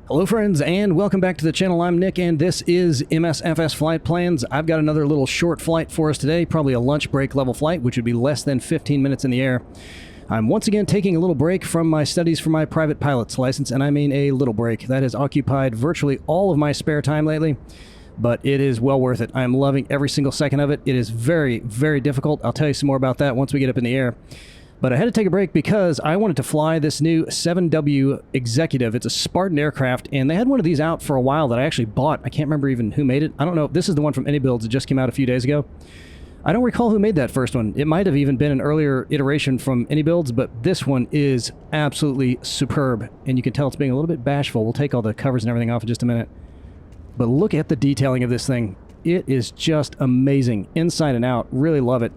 Hello friends, and welcome back to the channel. I'm Nick, and this is MSFS Flight Plans. I've got another little short flight for us today, probably a lunch break level flight, which would be less than 15 minutes in the air. I'm once again taking a little break from my studies for my private pilot's license, and I mean a little break. That has occupied virtually all of my spare time lately, but it is well worth it. I'm loving every single second of it. It is very, very difficult. I'll tell you some more about that once we get up in the air. But I had to take a break because I wanted to fly this new 7W Executive. It's a Spartan aircraft, and they had one of these out for a while that I actually bought. I can't remember even who made it. I don't know. This is the one from iniBuilds. It just came out a few days ago. I don't recall who made that first one. It might have even been an earlier iteration from iniBuilds, but this one is absolutely superb, and you can tell it's being a little bit bashful. We'll take all the covers and everything off in just a minute. But look at the detailing of this thing. It is just amazing, inside and out. Really love it.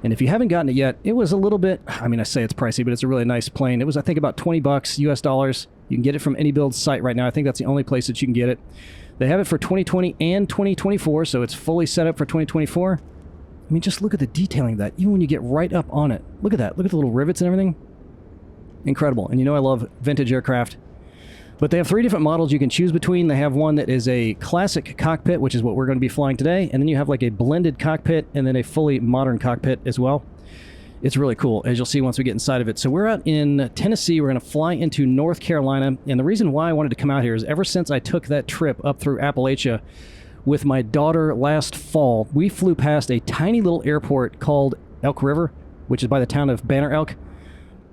And if you haven't gotten it yet, it was a little bit, I mean, I say it's pricey, but it's a really nice plane. It was, I think, about 20 bucks US dollars. You can get it from iniBuild's site right now. I think that's the only place that you can get it. They have it for 2020 and 2024, so it's fully set up for 2024. I mean, just look at the detailing of that, even when you get right up on it. Look at that. Look at the little rivets and everything. Incredible. And you know I love vintage aircraft. But they have three different models you can choose between. They have one that is a classic cockpit, which is what we're going to be flying today. And then you have like a blended cockpit and then a fully modern cockpit as well. It's really cool, as you'll see once we get inside of it. So we're out in Tennessee. We're going to fly into North Carolina. And the reason why I wanted to come out here is ever since I took that trip up through Appalachia with my daughter last fall, we flew past a tiny little airport called Elk River, which is by the town of Banner Elk.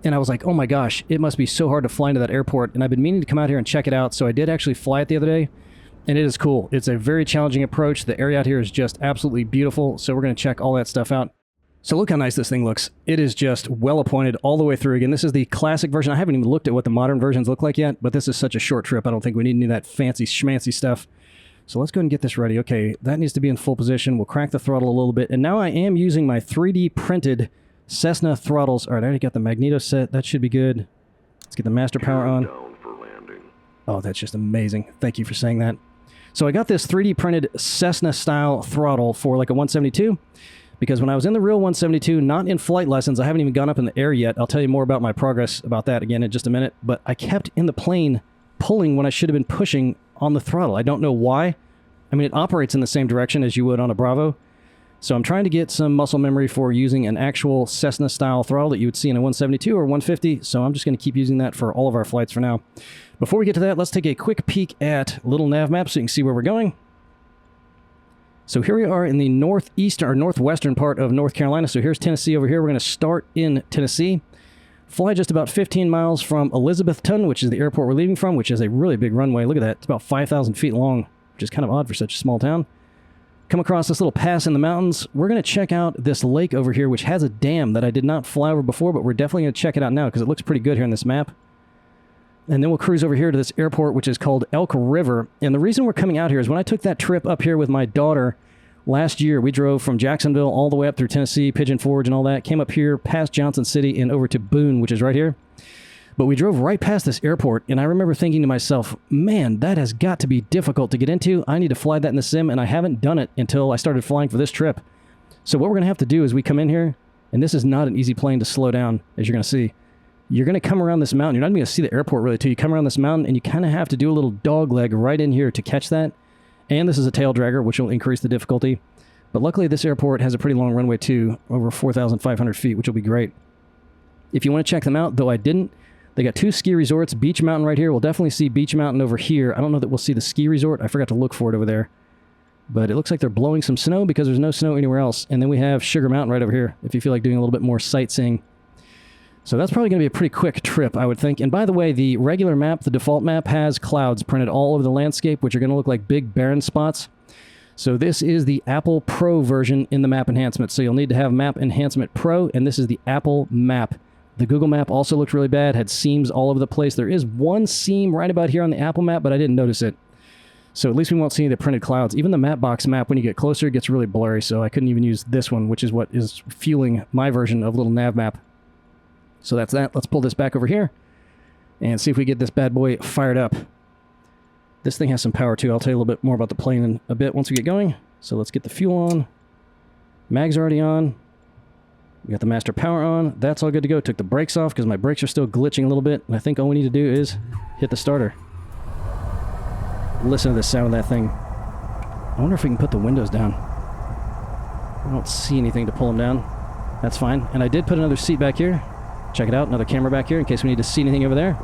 And I was like, oh my gosh, it must be so hard to fly into that airport. And I've been meaning to come out here and check it out. So I did actually fly it the other day. And it is cool. It's a very challenging approach. The area out here is just absolutely beautiful. So we're going to check all that stuff out. So look how nice this thing looks. It is just well appointed all the way through. Again, this is the classic version. I haven't even looked at what the modern versions look like yet. But this is such a short trip. I don't think we need any of that fancy schmancy stuff. So let's go ahead and get this ready. Okay, that needs to be in full position. We'll crack the throttle a little bit. And now I am using my 3D printed Cessna throttles. All right, I already got the magneto set. That should be good. Let's get the master power on. Oh, that's just amazing. Thank you for saying that. So I got this 3D printed Cessna style throttle for like a 172 because when I was in the real 172, not in flight lessons, I haven't even gone up in the air yet. I'll tell you more about my progress about that again in just a minute. But I kept in the plane pulling when I should have been pushing on the throttle. I don't know why. I mean, it operates in the same direction as you would on a Bravo. So I'm trying to get some muscle memory for using an actual Cessna-style throttle that you would see in a 172 or 150, so I'm just going to keep using that for all of our flights for now. Before we get to that, let's take a quick peek at a little nav map so you can see where we're going. So here we are in the northeastern or northwestern part of North Carolina. So here's Tennessee over here. We're going to start in Tennessee, fly just about 15 miles from Elizabethton, which is the airport we're leaving from, which is a really big runway. Look at that. It's about 5,000 feet long, which is kind of odd for such a small town. Come across this little pass in the mountains. We're going to check out this lake over here, which has a dam that I did not fly over before, but we're definitely going to check it out now because it looks pretty good here on this map. And then we'll cruise over here to this airport, which is called Elk River. And the reason we're coming out here is when I took that trip up here with my daughter last year, we drove from Jacksonville all the way up through Tennessee, Pigeon Forge and all that, came up here past Johnson City and over to Boone, which is right here. But we drove right past this airport, and I remember thinking to myself, man, that has got to be difficult to get into. I need to fly that in the sim, and I haven't done it until I started flying for this trip. So what we're going to have to do is we come in here, and this is not an easy plane to slow down, as you're going to see. You're going to come around this mountain. You're not even going to see the airport really till you come around this mountain, and you kind of have to do a little dog leg right in here to catch that. And this is a tail dragger, which will increase the difficulty. But luckily, this airport has a pretty long runway too, over 4,500 feet, which will be great. If you want to check them out, though I didn't, they got two ski resorts. Beach Mountain right here. We'll definitely see Beach Mountain over here. I don't know that we'll see the ski resort. I forgot to look for it over there. But it looks like they're blowing some snow because there's no snow anywhere else. And then we have Sugar Mountain right over here if you feel like doing a little bit more sightseeing. So that's probably going to be a pretty quick trip, I would think. And by the way, the regular map, the default map, has clouds printed all over the landscape, which are going to look like big barren spots. So this is the Apple Pro version in the map enhancement. So you'll need to have Map Enhancement Pro, and this is the Apple map. The Google map also looked really bad, had seams all over the place. There is one seam right about here on the Apple map, but I didn't notice it. So at least we won't see the printed clouds. Even the Mapbox map, when you get closer, it gets really blurry, so I couldn't even use this one, which is what is fueling my version of little nav map. So that's that. Let's pull this back over here and see if we get this bad boy fired up. This thing has some power too. I'll tell you a little bit more about the plane in a bit once we get going. So let's get the fuel on. Mags are already on. We got the master power on. That's all good to go. Took the brakes off because my brakes are still glitching a little bit. And I think all we need to do is hit the starter. listen to the sound of that thing. I wonder if we can put the windows down. I don't see anything to pull them down. That's fine. And I did put another seat back here. Check it out, another camera back here in case we need to see anything over there.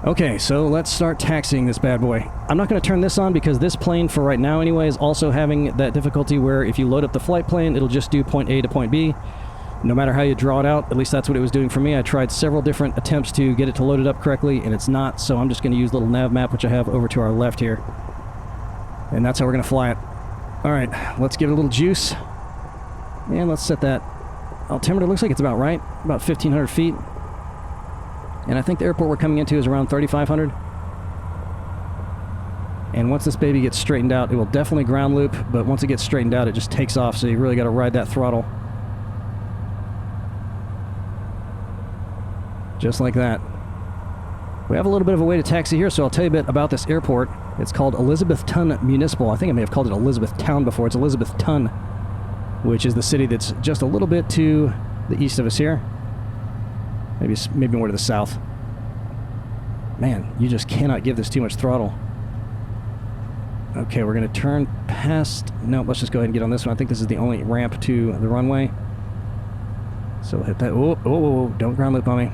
Okay, so let's start taxiing this bad boy. I'm not going to turn this on because this plane, for right now anyway, is also having that difficulty where if you load up the flight plan, it'll just do point A to point B. No matter how you draw it out, at least that's what it was doing for me. I tried several different attempts to get it to load it up correctly, and it's not, so I'm just going to use the little nav map, which I have over to our left here. And that's how we're going to fly it. Alright, let's give it a little juice. And let's set that altimeter. Looks like it's about right, about 1,500 feet. And I think the airport we're coming into is around 3,500. And once this baby gets straightened out, it will definitely ground loop, but once it gets straightened out, it just takes off, so you really got to ride that throttle. Just like that. We have a little bit of a way to taxi here, so I'll tell you a bit about this airport. It's called Elizabethton Municipal. I think I may have called it Elizabethtown before. It's Elizabethton, which is the city that's just a little bit to the east of us here. Maybe more to the south. Man, you just cannot give this too much throttle. Okay, we're going to turn past... No, let's just go ahead and get on this one. I think this is the only ramp to the runway. So we'll hit that. Oh, don't ground loop on me.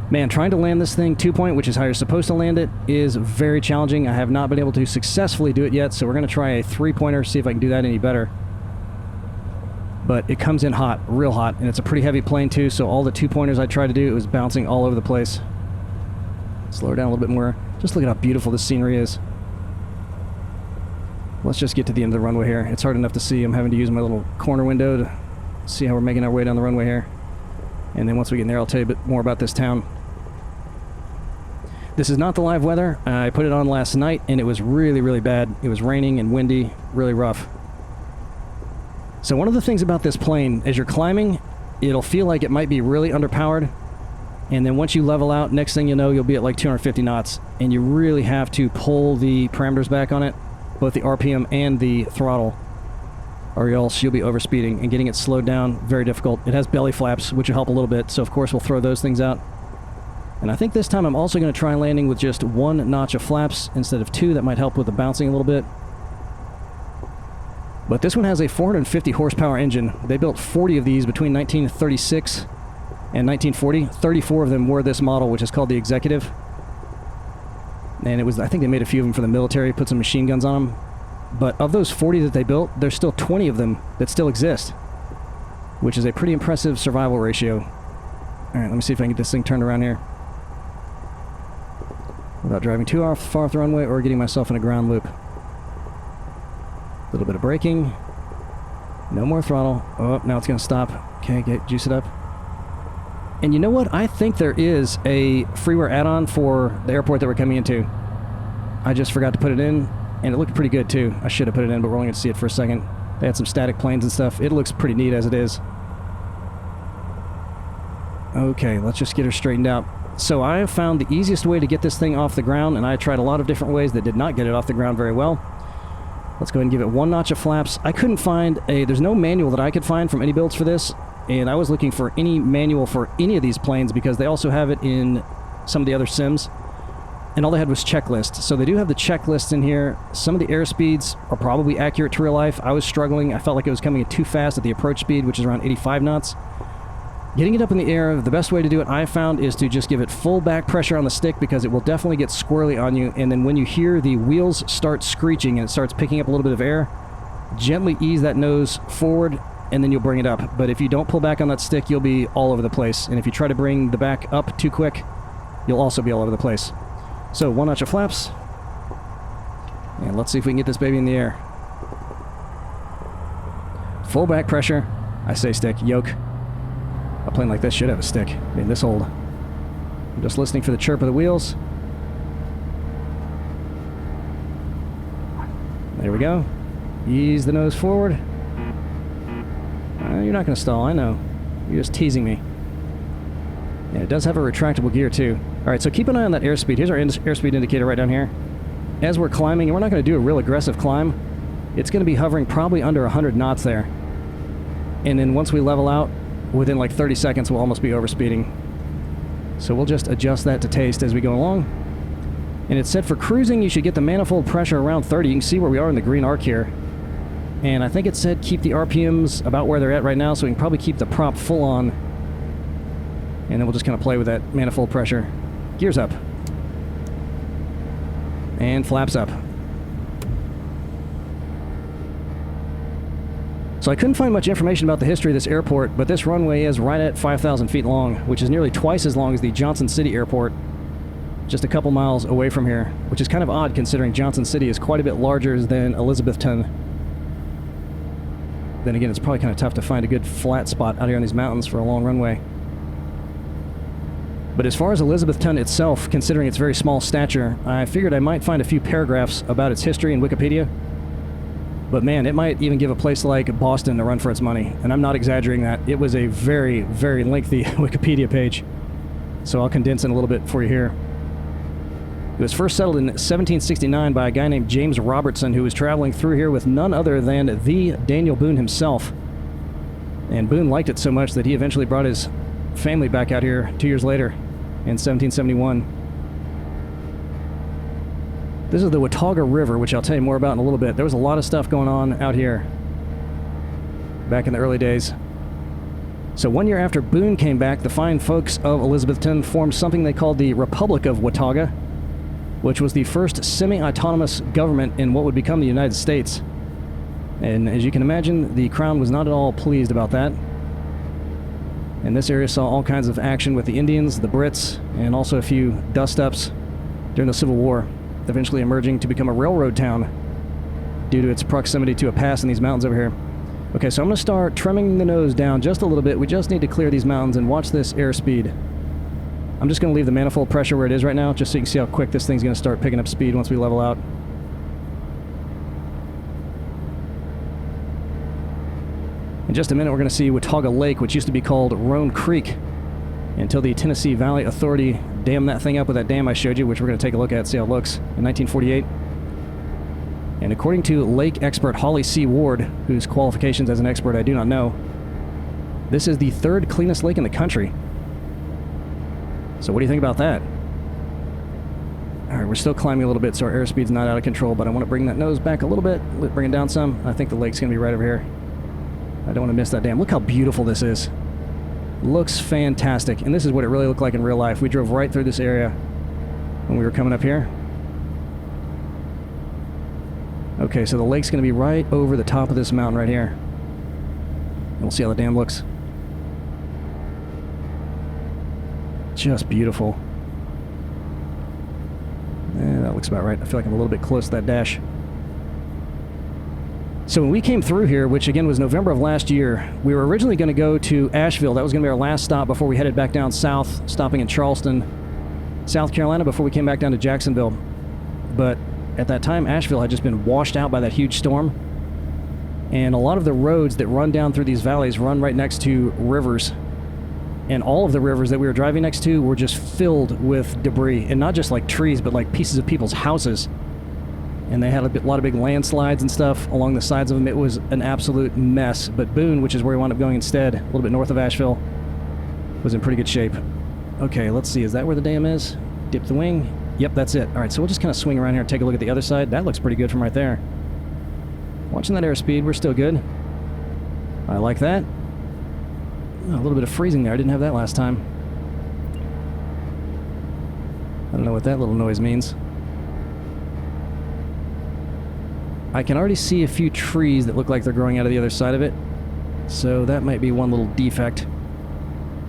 Man, trying to land this thing 2-point, which is how you're supposed to land it, is very challenging. I have not been able to successfully do it yet, so we're going to try a 3-pointer, see if I can do that any better. But it comes in hot, real hot, and it's a pretty heavy plane too, so all the 2-pointers I tried to do, it was bouncing all over the place. Slow her down a little bit more. Just look at how beautiful this scenery is. Let's just get to the end of the runway here. It's hard enough to see. I'm having to use my little corner window to see how we're making our way down the runway here. And then once we get in there, I'll tell you a bit more about this town. This is not the live weather. I put it on last night, and it was really, really bad. It was raining and windy, really rough. So one of the things about this plane, as you're climbing, it'll feel like it might be really underpowered. And then once you level out, next thing you know, you'll be at like 250 knots. And you really have to pull the parameters back on it, both the RPM and the throttle, or else you'll be overspeeding. And getting it slowed down, very difficult. It has belly flaps, which will help a little bit. So of course we'll throw those things out. And I think this time I'm also going to try landing with just 1 notch of flaps instead of 2. That might help with the bouncing a little bit. But this one has a 450 horsepower engine. They built 40 of these between 1936 and 1940. 34 of them were this model, which is called the Executive. And it was, I think they made a few of them for the military, put some machine guns on them. But of those 40 that they built, there's still 20 of them that still exist, which is a pretty impressive survival ratio. Alright, let me see if I can get this thing turned around here without driving too far off the runway or getting myself in a ground loop. A little bit of braking. No more throttle. Oh, now it's going to stop. Okay, juice it up. And you know what? I think there is a freeware add-on for the airport that we're coming into. I just forgot to put it in, and it looked pretty good too. I should have put it in, but we're only going to see it for a second. They had some static planes and stuff. It looks pretty neat as it is. Okay, let's just get her straightened out. So I have found the easiest way to get this thing off the ground, and I tried a lot of different ways that did not get it off the ground very well. Let's go ahead and give it 1 notch of flaps. I couldn't find there's no manual that I could find from iniBuilds for this, and I was looking for any manual for any of these planes because they also have it in some of the other sims, and all they had was checklists. So they do have the checklists in here. Some of the airspeeds are probably accurate to real life. I was struggling. I felt like it was coming in too fast at the approach speed, which is around 85 knots. Getting it up in the air, the best way to do it, I found, is to just give it full back pressure on the stick because it will definitely get squirrely on you. And then when you hear the wheels start screeching and it starts picking up a little bit of air, gently ease that nose forward and then you'll bring it up. But if you don't pull back on that stick, you'll be all over the place. And if you try to bring the back up too quick, you'll also be all over the place. So 1 notch of flaps. And let's see if we can get this baby in the air. Full back pressure. I say stick, yoke. A plane like this should have a stick. Being this old. I'm just listening for the chirp of the wheels. There we go. Ease the nose forward. You're not going to stall, I know. You're just teasing me. Yeah, it does have a retractable gear too. Alright, so keep an eye on that airspeed. Here's our airspeed indicator right down here. As we're climbing, and we're not going to do a real aggressive climb, it's going to be hovering probably under 100 knots there. And then once we level out, within like 30 seconds, we'll almost be overspeeding. So we'll just adjust that to taste as we go along. And it said for cruising, you should get the manifold pressure around 30. You can see where we are in the green arc here. And I think it said keep the RPMs about where they're at right now, so we can probably keep the prop full on. And then we'll just kind of play with that manifold pressure. Gears up. And flaps up. So I couldn't find much information about the history of this airport, but this runway is right at 5,000 feet long, which is nearly twice as long as the Johnson City Airport, just a couple miles away from here, which is kind of odd considering Johnson City is quite a bit larger than Elizabethton. Then again, it's probably kind of tough to find a good flat spot out here in these mountains for a long runway. But as far as Elizabethton itself, considering its very small stature, I figured I might find a few paragraphs about its history in Wikipedia. But man, it might even give a place like Boston a run for its money. And I'm not exaggerating that. It was a very, very lengthy Wikipedia page. So I'll condense it a little bit for you here. It was first settled in 1769 by a guy named James Robertson, who was traveling through here with none other than the Daniel Boone himself. And Boone liked it so much that he eventually brought his family back out here 2 years later in 1771. This is the Watauga River, which I'll tell you more about in a little bit. There was a lot of stuff going on out here back in the early days. So 1 year after Boone came back, the fine folks of Elizabethton formed something they called the Republic of Watauga, which was the first semi-autonomous government in what would become the United States. And as you can imagine, the Crown was not at all pleased about that. And this area saw all kinds of action with the Indians, the Brits, and also a few dust-ups during the Civil War, eventually emerging to become a railroad town due to its proximity to a pass in these mountains over here. Okay, so I'm going to start trimming the nose down just a little bit. We just need to clear these mountains and watch this airspeed. I'm just going to leave the manifold pressure where it is right now, just so you can see how quick this thing's going to start picking up speed once we level out. In just a minute, we're going to see Watauga Lake, which used to be called Roan Creek, until the Tennessee Valley Authority dammed that thing up with that dam I showed you, which we're going to take a look at, see how it looks, in 1948. And according to lake expert Holly C. Ward, whose qualifications as an expert I do not know, this is the third cleanest lake in the country. So what do you think about that? Alright, we're still climbing a little bit, so our airspeed's not out of control, but I want to bring that nose back a little bit, bring it down some. I think the lake's going to be right over here. I don't want to miss that dam. Look how beautiful this is. Looks fantastic. And this is what it really looked like in real life. We drove right through this area when we were coming up here. Okay, so the lake's going to be right over the top of this mountain right here. And we'll see how the dam looks. Just beautiful. Yeah, that looks about right. I feel like I'm a little bit close to that dash. So when we came through here, which again was November of last year, we were originally going to go to Asheville. That was going to be our last stop before we headed back down south, stopping in Charleston, South Carolina, before we came back down to Jacksonville. But at that time, Asheville had just been washed out by that huge storm. And a lot of the roads that run down through these valleys run right next to rivers. And all of the rivers that we were driving next to were just filled with debris. And not just like trees, but like pieces of people's houses. And they had a lot of big landslides and stuff along the sides of them. It was an absolute mess. But Boone, which is where we wound up going instead, a little bit north of Asheville, was in pretty good shape. Okay, let's see. Is that where the dam is? Dip the wing. Yep, that's it. All right, so we'll just kind of swing around here and take a look at the other side. That looks pretty good from right there. Watching that airspeed, we're still good. I like that. Oh, a little bit of freezing there. I didn't have that last time. I don't know what that little noise means. I can already see a few trees that look like they're growing out of the other side of it. So that might be one little defect.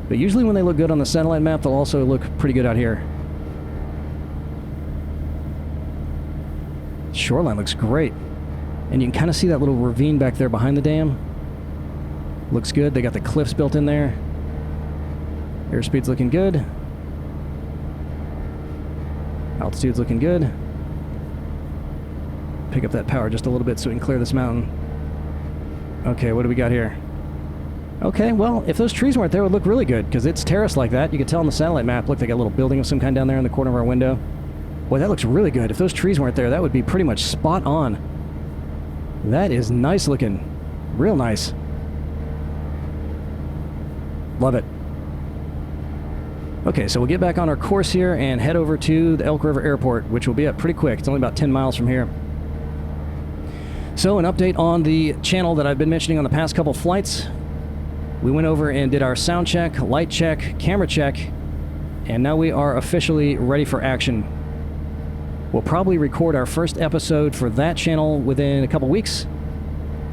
But usually when they look good on the satellite map, they'll also look pretty good out here. Shoreline looks great. And you can kind of see that little ravine back there behind the dam. Looks good. They got the cliffs built in there. Airspeed's looking good. Altitude's looking good. Pick up that power just a little bit so we can clear this mountain. Okay, what do we got here? Okay, well, if those trees weren't there, it would look really good, because it's terraced like that. You can tell on the satellite map. Look, they got a little building of some kind down there in the corner of our window. Boy, that looks really good. If those trees weren't there, that would be pretty much spot on. That is nice looking. Real nice. Love it. Okay, so we'll get back on our course here and head over to the Elk River Airport, which will be up pretty quick. It's only about 10 miles from here. So an update on the channel that I've been mentioning on the past couple flights. We went over and did our sound check, light check, camera check, and now we are officially ready for action. We'll probably record our first episode for that channel within a couple weeks.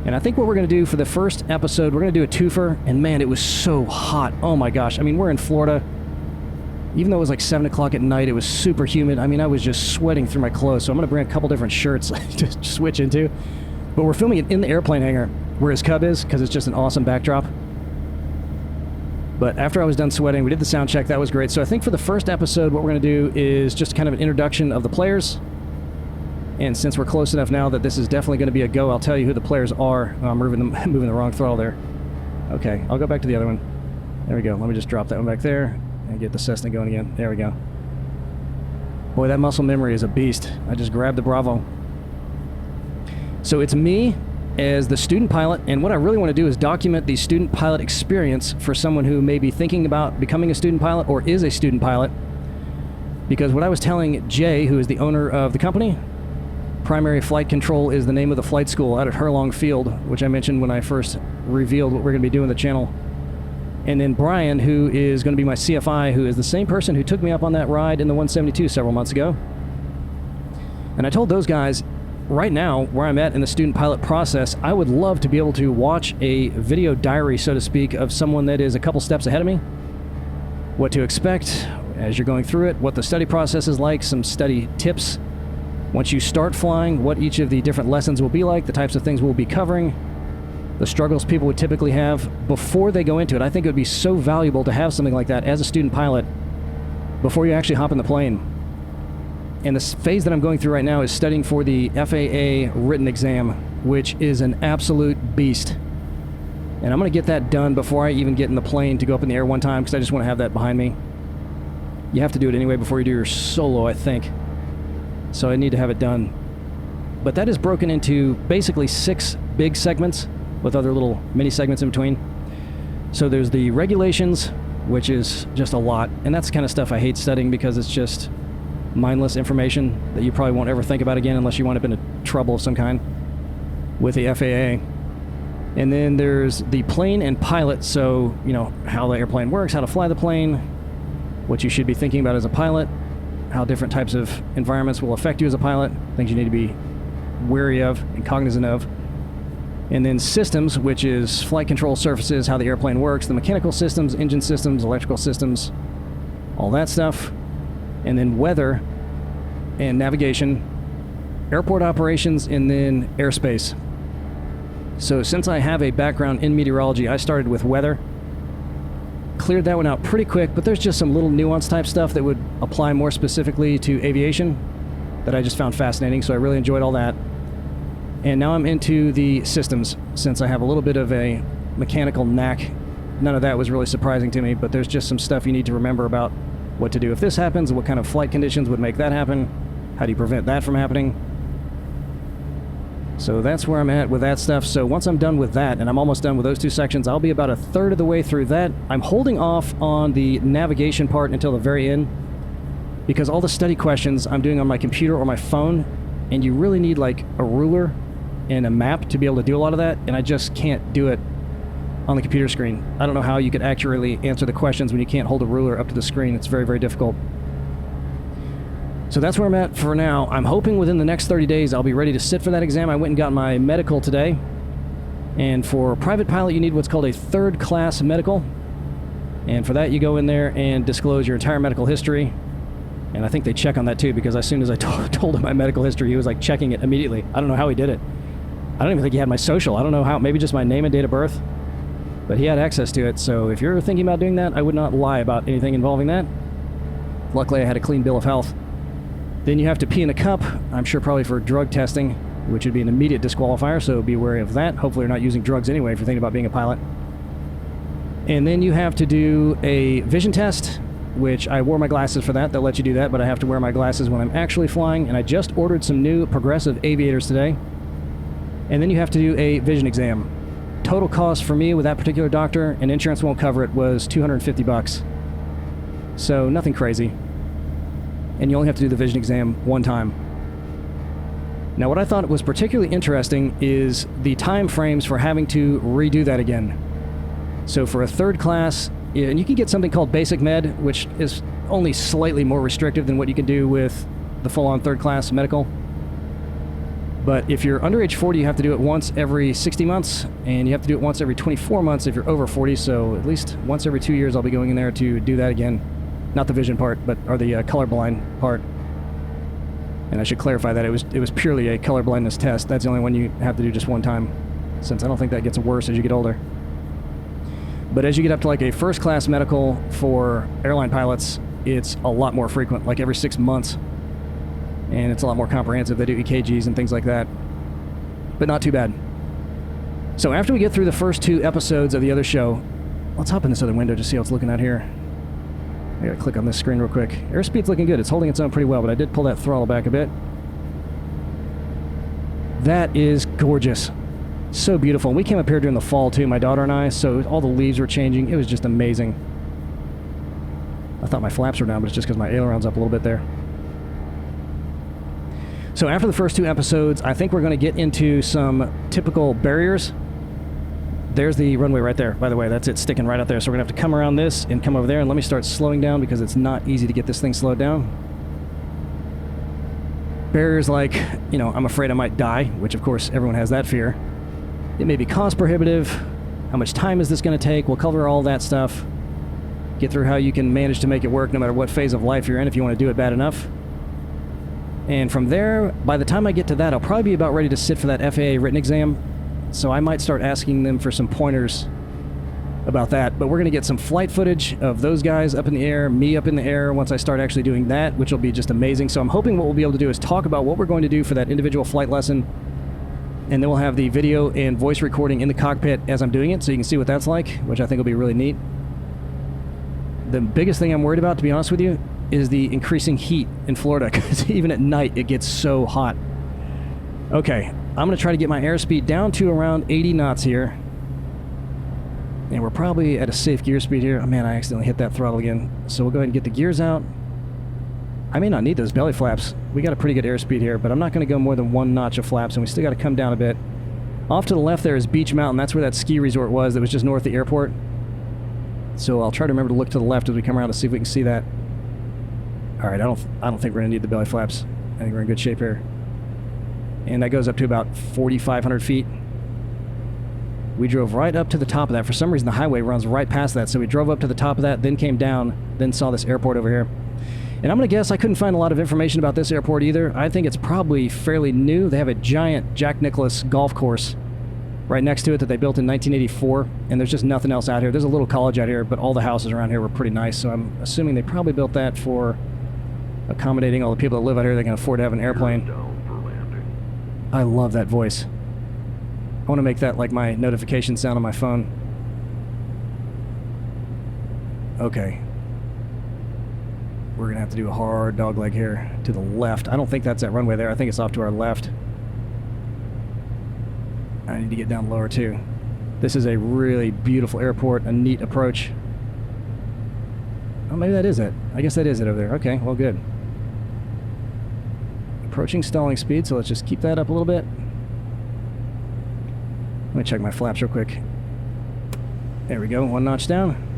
And I think what we're going to do for the first episode, we're going to do a twofer. And man, it was so hot. Oh my gosh. I mean, we're in Florida. Even though it was like 7 o'clock at night, it was super humid. I mean, I was just sweating through my clothes. So I'm going to bring a couple different shirts to switch into. But we're filming it in the airplane hangar where his cub is, because it's just an awesome backdrop. But after I was done sweating, we did the sound check. That was great. So I think for the first episode, what we're going to do is just kind of an introduction of the players. And since we're close enough now that this is definitely going to be a go, I'll tell you who the players are. Oh, I'm moving the wrong throttle there. Okay, I'll go back to the other one. There we go. Let me just drop that one back there and get the Cessna going again. There we go. Boy, that muscle memory is a beast. I just grabbed the Bravo. So it's me as the student pilot, and what I really want to do is document the student pilot experience for someone who may be thinking about becoming a student pilot or is a student pilot. Because what I was telling Jay, who is the owner of the company, Primary Flight Control is the name of the flight school out at Hurlong Field, which I mentioned when I first revealed what we're going to be doing the channel. And then Brian, who is going to be my CFI, who is the same person who took me up on that ride in the 172 several months ago. And I told those guys, right now, where I'm at in the student pilot process, I would love to be able to watch a video diary, so to speak, of someone that is a couple steps ahead of me. What to expect as you're going through it, what the study process is like, some study tips. Once you start flying, what each of the different lessons will be like, the types of things we'll be covering, the struggles people would typically have before they go into it. I think it would be so valuable to have something like that as a student pilot before you actually hop in the plane. And the phase that I'm going through right now is studying for the FAA written exam, which is an absolute beast. And I'm going to get that done before I even get in the plane to go up in the air one time, because I just want to have that behind me. You have to do it anyway before you do your solo, I think. So I need to have it done. But that is broken into basically 6 big segments with other little mini segments in between. So there's the regulations, which is just a lot. And that's the kind of stuff I hate studying because it's just mindless information that you probably won't ever think about again unless you wind up in a trouble of some kind with the FAA. And then there's the plane and pilot, so, you know, how the airplane works, how to fly the plane, what you should be thinking about as a pilot, how different types of environments will affect you as a pilot, things you need to be wary of and cognizant of. And then systems, which is flight control surfaces, how the airplane works, the mechanical systems, engine systems, electrical systems, all that stuff. And then weather and navigation, airport operations, and then airspace. So since I have a background in meteorology, I started with weather. Cleared that one out pretty quick, but there's just some little nuance type stuff that would apply more specifically to aviation that I just found fascinating, so I really enjoyed all that. And now I'm into the systems, since I have a little bit of a mechanical knack. None of that was really surprising to me, but there's just some stuff you need to remember about what to do if this happens, what kind of flight conditions would make that happen, how do you prevent that from happening. So that's where I'm at with that stuff. So once I'm done with that, and I'm almost done with those 2 sections, I'll be about a third of the way through that. I'm holding off on the navigation part until the very end, because all the study questions I'm doing on my computer or my phone, and you really need like a ruler and a map to be able to do a lot of that, and I just can't do it on the computer screen. I don't know how you could accurately answer the questions when you can't hold a ruler up to the screen. It's very, very difficult. So that's where I'm at for now. I'm hoping within the next 30 days I'll be ready to sit for that exam. I went and got my medical today. And for private pilot, you need what's called a 3rd class medical. And for that, you go in there and disclose your entire medical history. And I think they check on that too, because as soon as I told him my medical history, he was like checking it immediately. I don't know how he did it. I don't even think he had my social. I don't know how, maybe just my name and date of birth. But he had access to it, so if you're thinking about doing that, I would not lie about anything involving that. Luckily, I had a clean bill of health. Then you have to pee in a cup, I'm sure probably for drug testing, which would be an immediate disqualifier, so be wary of that. Hopefully you're not using drugs anyway if you're thinking about being a pilot. And then you have to do a vision test, which I wore my glasses for that. They'll let you do that, but I have to wear my glasses when I'm actually flying, and I just ordered some new Progressive aviators today. And then you have to do a vision exam. Total cost for me with that particular doctor, and insurance won't cover it, was $250. So nothing crazy. And you only have to do the vision exam one time. Now what I thought was particularly interesting is the time frames for having to redo that again. So for a third class, and you can get something called basic med, which is only slightly more restrictive than what you can do with the full-on third class medical. But if you're under age 40, you have to do it once every 60 months, and you have to do it once every 24 months if you're over 40, so at least once every 2 years I'll be going in there to do that again. Not the vision part, but or the colorblind part. And I should clarify that it was purely a color blindness test. That's the only one you have to do just one time, since I don't think that gets worse as you get older. But as you get up to like a first class medical for airline pilots, it's a lot more frequent, like every 6 months. And it's a lot more comprehensive. They do EKGs and things like that. But not too bad. So after we get through the first 2 episodes of the other show, let's hop in this other window to see how it's looking out here. I gotta click on this screen real quick. Airspeed's looking good. It's holding its own pretty well, but I did pull that throttle back a bit. That is gorgeous. So beautiful. And we came up here during the fall too, my daughter and I, so all the leaves were changing. It was just amazing. I thought my flaps were down, but it's just because my aileron's up a little bit there. So after the first 2 episodes, I think we're going to get into some typical barriers. There's the runway right there, by the way. That's it sticking right out there. So we're going to have to come around this and come over there. And let me start slowing down because it's not easy to get this thing slowed down. Barriers like, you know, I'm afraid I might die, which of course everyone has that fear. It may be cost prohibitive. How much time is this going to take? We'll cover all that stuff. Get through how you can manage to make it work no matter what phase of life you're in if you want to do it bad enough. And from there, by the time I get to that, I'll probably be about ready to sit for that FAA written exam. So I might start asking them for some pointers about that. But we're going to get some flight footage of those guys up in the air, me up in the air once I start actually doing that, which will be just amazing. So I'm hoping what we'll be able to do is talk about what we're going to do for that individual flight lesson. And then we'll have the video and voice recording in the cockpit as I'm doing it, so you can see what that's like, which I think will be really neat. The biggest thing I'm worried about, to be honest with you, is the increasing heat in Florida, because even at night it gets so hot. Okay, I'm going to try to get my airspeed down to around 80 knots here. And we're probably at a safe gear speed here. Oh man, I accidentally hit that throttle again. So we'll go ahead and get the gears out. I may not need those belly flaps. We got a pretty good airspeed here, but I'm not going to go more than 1 notch of flaps, and we still got to come down a bit. Off to the left there is Beach Mountain. That's where that ski resort was that was just north of the airport. So I'll try to remember to look to the left as we come around to see if we can see that. All right, I don't think we're going to need the belly flaps. I think we're in good shape here. And that goes up to about 4,500 feet. We drove right up to the top of that. For some reason, the highway runs right past that, so we drove up to the top of that, then came down, then saw this airport over here. And I'm going to guess I couldn't find a lot of information about this airport either. I think it's probably fairly new. They have a giant Jack Nicklaus golf course right next to it that they built in 1984, and there's just nothing else out here. There's a little college out here, but all the houses around here were pretty nice, so I'm assuming they probably built that for accommodating all the people that live out here that can afford to have an airplane. I love that voice. I want to make that like my notification sound on my phone. Okay. We're going to have to do a hard dogleg here to the left. I don't think that's that runway there. I think it's off to our left. I need to get down lower too. This is a really beautiful airport, a neat approach. Oh, maybe that is it. I guess that is it over there. Okay, well, good. Approaching stalling speed, so let's just keep that up a little bit. Let me check my flaps real quick. There we go, 1 notch down.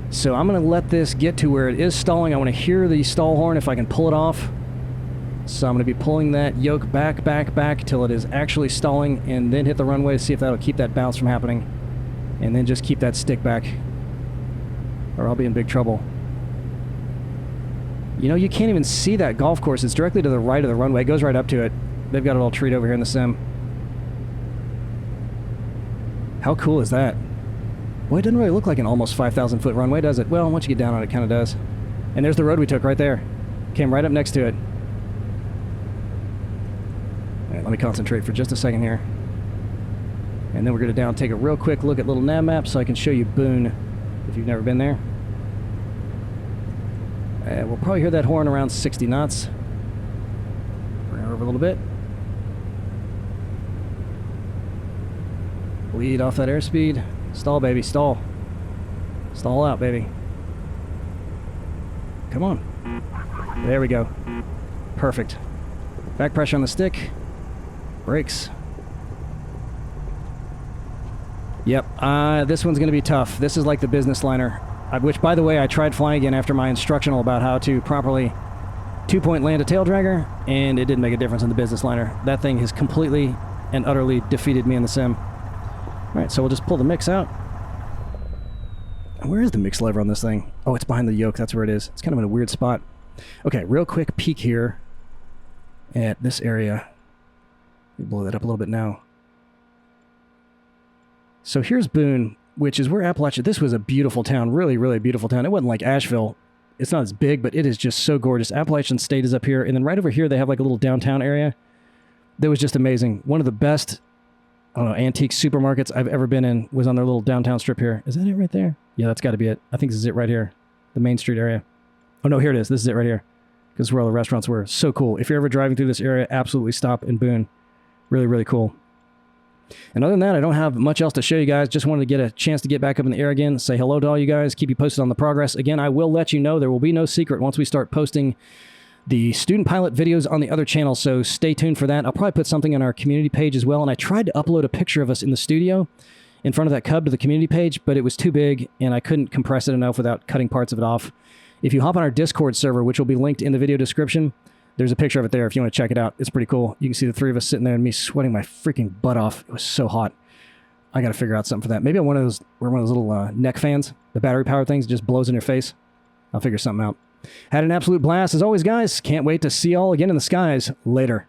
So I'm going to let this get to where it is stalling. I want to hear the stall horn if I can pull it off. So I'm going to be pulling that yoke back till it is actually stalling, and then hit the runway to see if that'll keep that bounce from happening. And then just keep that stick back, or I'll be in big trouble. You know, you can't even see that golf course. It's directly to the right of the runway. It goes right up to it. They've got it all treed over here in the sim. How cool is that? Boy, it doesn't really look like an almost 5,000 foot runway, does it? Well, once you get down on it, it kind of does. And there's the road we took right there. Came right up next to it. All right, let me concentrate for just a second here. And then we're going to take a real quick look at little nav map so I can show you Boone if you've never been there. We'll probably hear that horn around 60 knots. Bring her over a little bit. Lead off that airspeed. Stall, baby, stall. Stall out, baby. Come on. There we go. Perfect. Back pressure on the stick. Brakes. Yep, this one's going to be tough. This is like the business liner, which, by the way, I tried flying again after my instructional about how to properly two-point land a tail dragger, and it didn't make a difference in the business liner. That thing has completely and utterly defeated me in the sim. All right, so we'll just pull the mix out. Where is the mix lever on this thing? Oh, it's behind the yoke. That's where it is. It's kind of in a weird spot. Okay, real quick peek here at this area. Let me blow that up a little bit now. So here's Boone, which is where Appalachia... This was a beautiful town. Really, really beautiful town. It wasn't like Asheville. It's not as big, but it is just so gorgeous. Appalachian State is up here. And then right over here, they have like a little downtown area. That was just amazing. One of the best, I don't know, antique supermarkets I've ever been in was on their little downtown strip here. Is that it right there? Yeah, that's got to be it. I think this is it right here. The Main Street area. Oh, no, here it is. This is it right here. This is where all the restaurants were. So cool. If you're ever driving through this area, absolutely stop in Boone. Really, really cool. And other than that, I don't have much else to show you guys. Just wanted to get a chance to get back up in the air again, say hello to all you guys, keep you posted on the progress. Again, I will let you know there will be no secret once we start posting the student pilot videos on the other channel, so stay tuned for that. I'll probably put something on our community page as well, and I tried to upload a picture of us in the studio in front of that Cub to the community page, but it was too big, and I couldn't compress it enough without cutting parts of it off. If you hop on our Discord server, which will be linked in the video description, there's a picture of it there if you want to check it out. It's pretty cool. You can see the three of us sitting there and me sweating my freaking butt off. It was so hot. I got to figure out something for that. Maybe I'm we're one of those little neck fans, the battery-powered things, just blows in your face. I'll figure something out. Had an absolute blast. As always, guys, can't wait to see y'all again in the skies later.